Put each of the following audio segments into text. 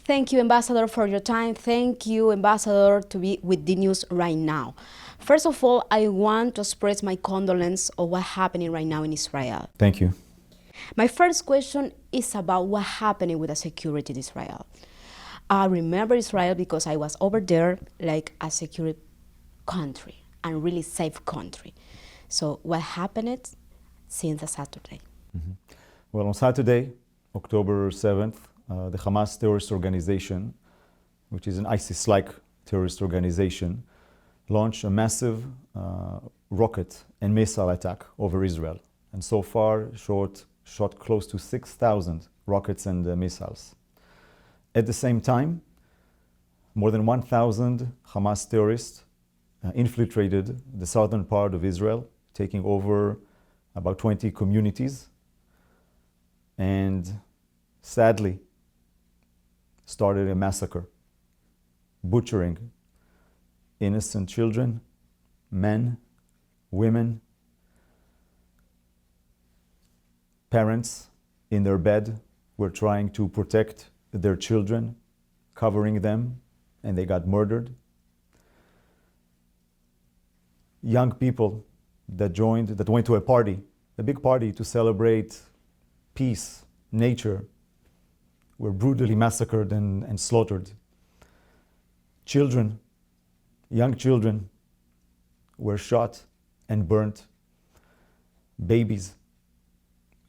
Thank you, Ambassador, for your time. Thank you, Ambassador, to be with DNews right now. First of all, I want to express my condolence of what's happening right now in Israel. Thank you. My first question is about what's happening with the security in Israel. I remember Israel because I was over there like a secure country and really safe country. So what happened since the Saturday? Well, on Saturday, October 7th, the Hamás terrorist organization, which is an ISIS-like terrorist organization, launched a massive rocket and missile attack over Israel. And so far, shot close to 6,000 rockets and missiles. At the same time, more than 1,000 Hamas terrorists infiltrated the southern part of Israel, taking over about 20 communities, and sadly started a massacre, butchering innocent children, men, women, parents in their bed were trying to protect their children, covering them, and they got murdered. Young people that went to a party, a big party to celebrate peace, nature, were brutally massacred and slaughtered. Children, young children, were shot and burnt. Babies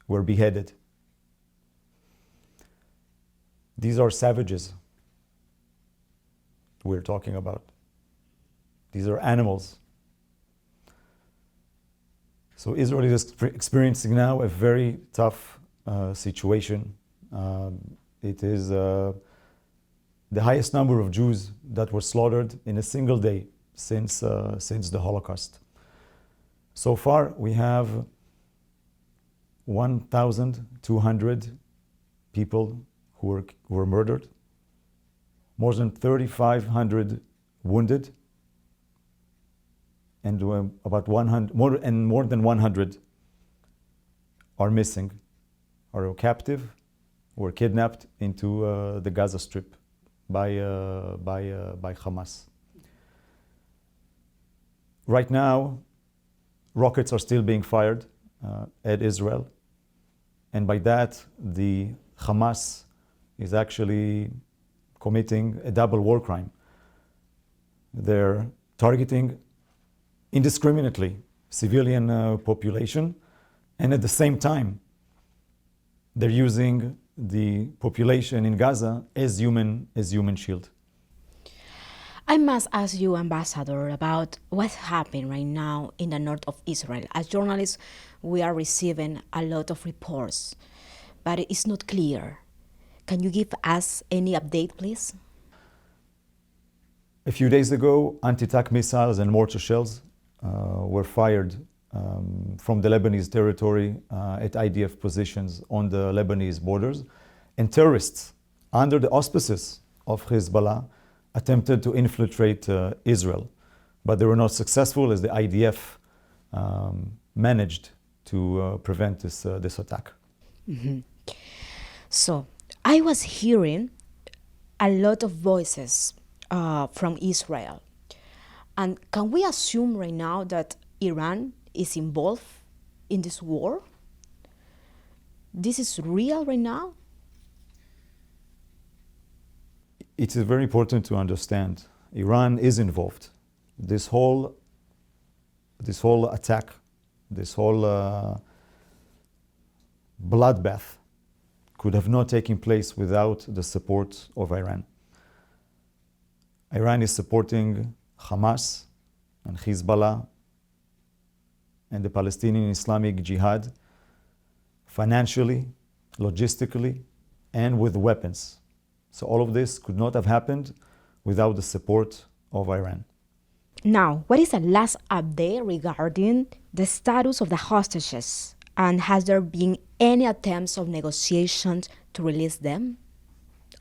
were beheaded. These are savages we're talking about. These are animals. So Israel is experiencing now a very tough situation. It is the highest number of Jews that were slaughtered in a single day since the Holocaust. So far, we have 1,200 people who were murdered, more than 3,500 wounded, and more than 100 are missing, are captive, were kidnapped into the Gaza Strip by Hamas. Right now, rockets are still being fired at Israel, and by that, the Hamas is actually committing a double war crime. They're targeting indiscriminately civilian population, and at the same time, they're using the population in Gaza as human shield. I must ask you, Ambassador, about what's happening right now in the north of Israel. As journalists, we are receiving a lot of reports, but it's not clear. Can you give us any update, please? A few days ago, anti-tank missiles and mortar shells were fired from the Lebanese territory at IDF positions on the Lebanese borders, and terrorists under the auspices of Hezbollah attempted to infiltrate Israel, but they were not successful as the IDF managed to prevent this attack. Mm-hmm. So I was hearing a lot of voices from Israel. And can we assume right now that Iran is involved in this war? This is real right now? It is very important to understand Iran is involved. This whole attack, this whole bloodbath could have not taken place without the support of Iran. Iran is supporting Hamas and Hezbollah and the Palestinian Islamic Jihad financially, logistically, and with weapons. So all of this could not have happened without the support of Iran. Now, what is the last update regarding the status of the hostages? And has there been any attempts of negotiations to release them?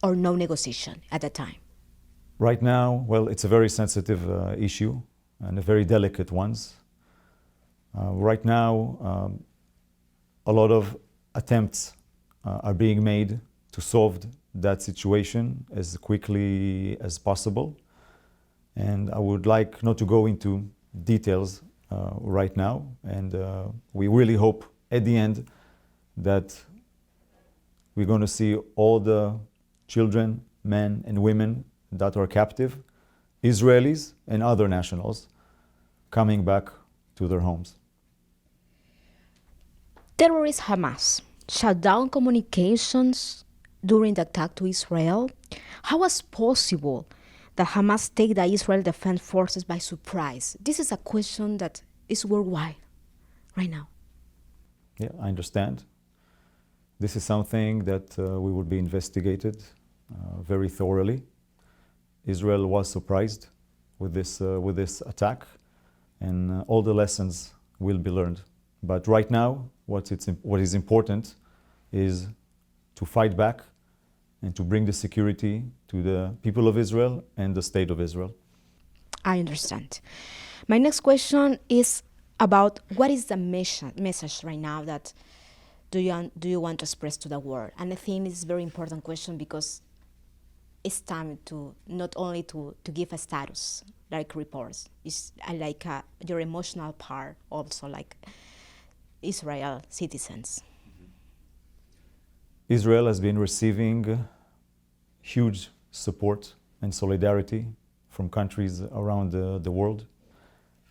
Or no negotiation at the time? Right now, well, it's a very sensitive issue and a very delicate one. Right now, a lot of attempts are being made to solve that situation as quickly as possible. And I would like not to go into details right now. And we really hope at the end that we're going to see all the children, men and women that are captive, Israelis and other nationals, coming back to their homes. Terrorist Hamas shut down communications during the attack to Israel. How was possible that Hamas take the Israel Defense Forces by surprise? This is a question that is worldwide right now. Yeah, I understand. This is something that we will be investigated very thoroughly. Israel was surprised with this attack, and all the lessons will be learned. But right now, what is important is to fight back and to bring the security to the people of Israel and the state of Israel. I understand. My next question is about what is the message right now that do you want to express to the world? And I think it's a very important question because it's time to not only to give a status like reports, it's like your emotional part also like Israel citizens. Israel has been receiving huge support and solidarity from countries around the world,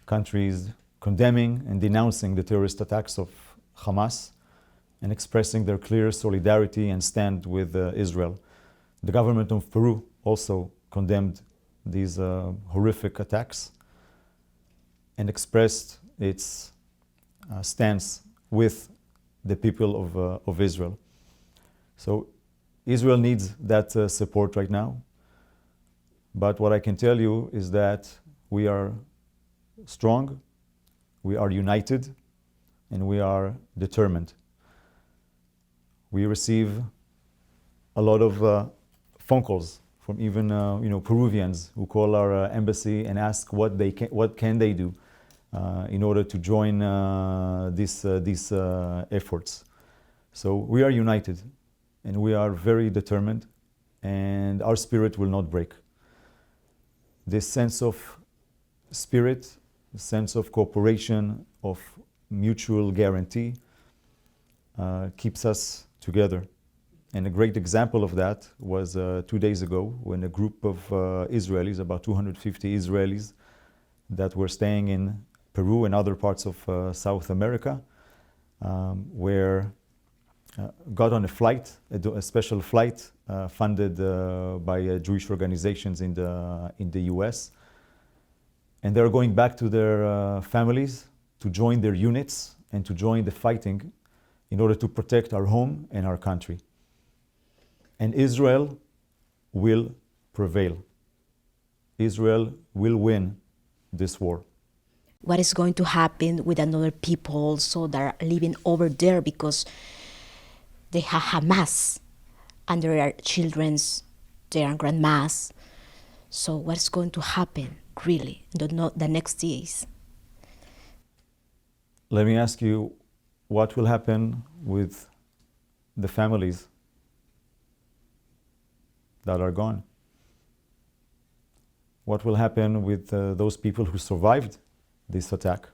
countries condemning and denouncing the terrorist attacks of Hamas and expressing their clear solidarity and stand with Israel. The government of Peru also condemned these horrific attacks and expressed its stance with the people of Israel. So Israel needs that support right now. But what I can tell you is that we are strong, we are united, and we are determined. We receive a lot of phone calls from even Peruvians who call our embassy and ask what can they do in order to join these efforts. So we are united and we are very determined, and our spirit will not break. This sense of spirit, sense of cooperation, of mutual guarantee keeps us together. And a great example of that was 2 days ago when a group of Israelis, about 250 Israelis that were staying in Peru and other parts of South America, got on a flight, a special flight funded by Jewish organizations in the US. And they're going back to their families to join their units and to join the fighting in order to protect our home and our country. And Israel will prevail. Israel will win this war. What is going to happen with another people also that are living over there because they have Hamas and there are children's, there are grandmas. So what's going to happen really the next days? Let me ask you, what will happen with the families that are gone? What will happen with those people who survived this attack?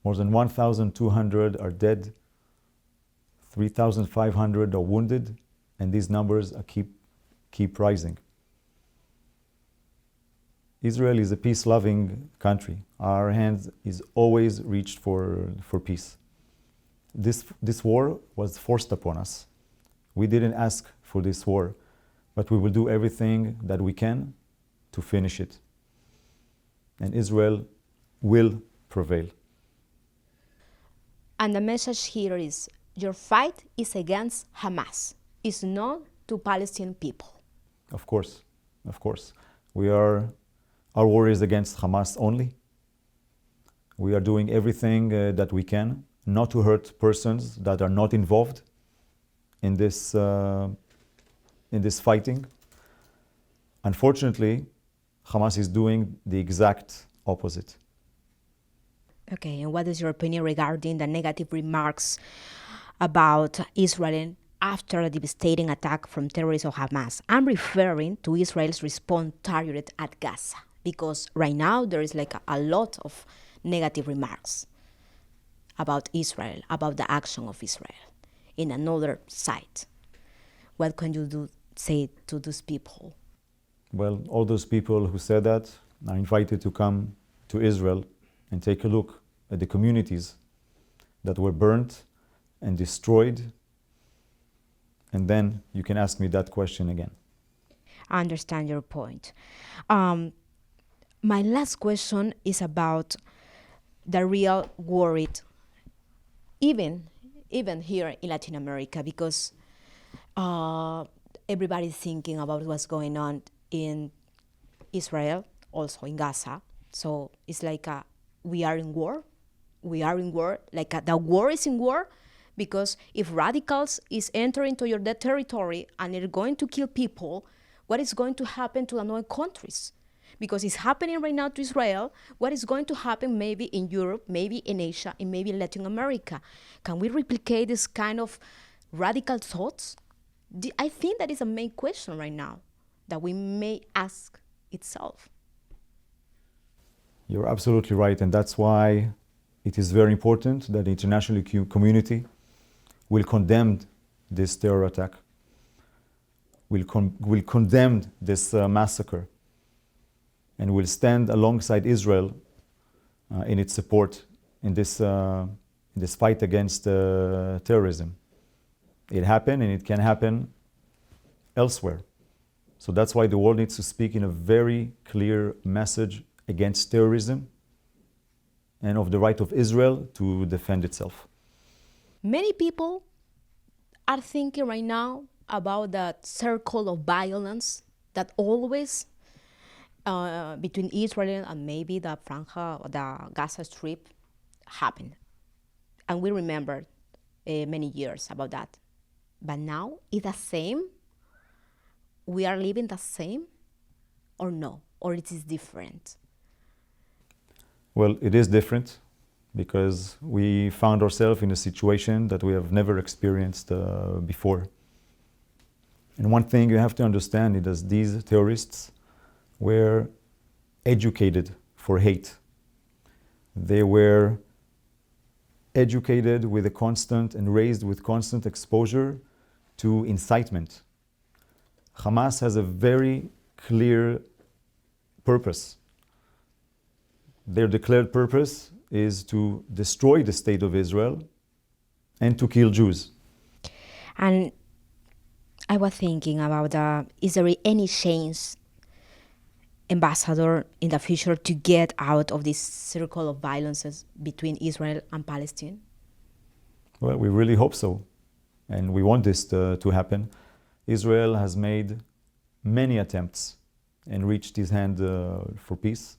More than 1,200 are dead, 3,500 are wounded, and these numbers keep rising. Israel is a peace-loving country. Our hand is always reached for peace. This war was forced upon us. We didn't ask for this war, but we will do everything that we can to finish it. And Israel will prevail. And the message here is, your fight is against Hamas. It's not to Palestinian people. Of course. Our war is against Hamas only. We are doing everything that we can not to hurt persons that are not involved in this fighting. Unfortunately, Hamas is doing the exact opposite. Okay, and what is your opinion regarding the negative remarks about Israel after a devastating attack from terrorists of Hamas. I'm referring to Israel's response targeted at Gaza, because right now there is like a lot of negative remarks about Israel, about the action of Israel in another side. What can you say to those people? Well, all those people who said that are invited to come to Israel and take a look at the communities that were burnt and destroyed. And then you can ask me that question again. I understand your point. My last question is about the real worried, even here in Latin America, because everybody's thinking about what's going on in Israel, also in Gaza. So it's like we are in war. We are in war. Like the war is in war, because if radicals is entering to your territory and they're going to kill people, what is going to happen to another countries? Because it's happening right now to Israel. What is going to happen maybe in Europe, maybe in Asia, and maybe in Latin America? Can we replicate this kind of radical thoughts? I think that is a main question right now that we may ask itself. You're absolutely right, and that's why it is very important that the international community will condemn this terror attack, will condemn this massacre, and will stand alongside Israel in its support in this fight against terrorism. It happened, and it can happen elsewhere. So that's why the world needs to speak in a very clear message against terrorism and of the right of Israel to defend itself. Many people are thinking right now about that circle of violence that always between Israel and maybe the Franja, the Gaza Strip, happened. And we remember many years about that. But now, is the same? We are living the same? Or no? Or it is different? Well, it is different because we found ourselves in a situation that we have never experienced before. And one thing you have to understand is that these terrorists were educated for hate. They were educated with a constant and raised with constant exposure to incitement. Hamas has a very clear purpose. Their declared purpose is to destroy the state of Israel and to kill Jews. And I was thinking about, is there any chance, Ambassador, in the future to get out of this circle of violences between Israel and Palestine? Well, we really hope so. And we want this to happen. Israel has made many attempts and reached his hand for peace.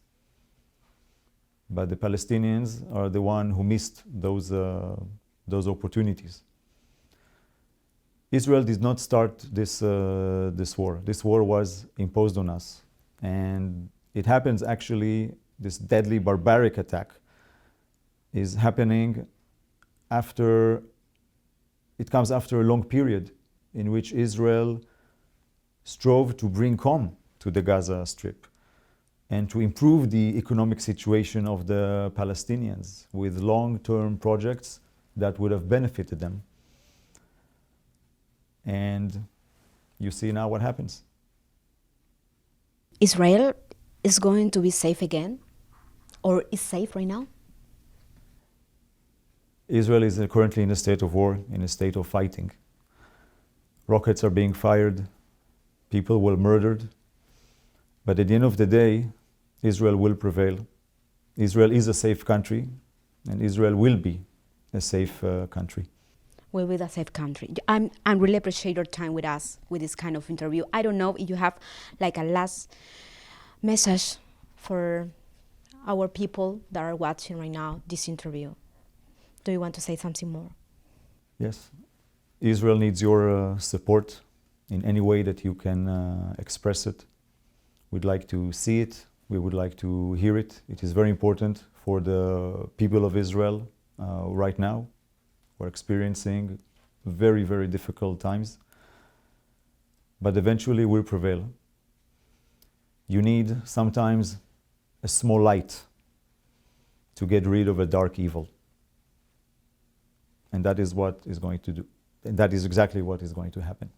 But the Palestinians are the one who missed those opportunities. Israel did not start this war. This war was imposed on us. And it happens actually, this deadly barbaric attack is happening after, it comes after a long period in which Israel strove to bring calm to the Gaza Strip and to improve the economic situation of the Palestinians with long-term projects that would have benefited them. And you see now what happens. Israel is going to be safe again? Or is safe right now? Israel is currently in a state of war, in a state of fighting. Rockets are being fired, people were murdered. But at the end of the day, Israel will prevail. Israel is a safe country, and Israel will be a safe country. Will be a safe country. I really appreciate your time with us with this kind of interview. I don't know if you have like a last message for our people that are watching right now this interview. Do you want to say something more? Yes. Israel needs your support in any way that you can express it. We'd like to see it. We would like to hear it. It is very important for the people of Israel right now. We're experiencing very, very difficult times. But eventually we'll prevail. You need sometimes a small light to get rid of a dark evil. And that is what is going to do. And that is exactly what is going to happen.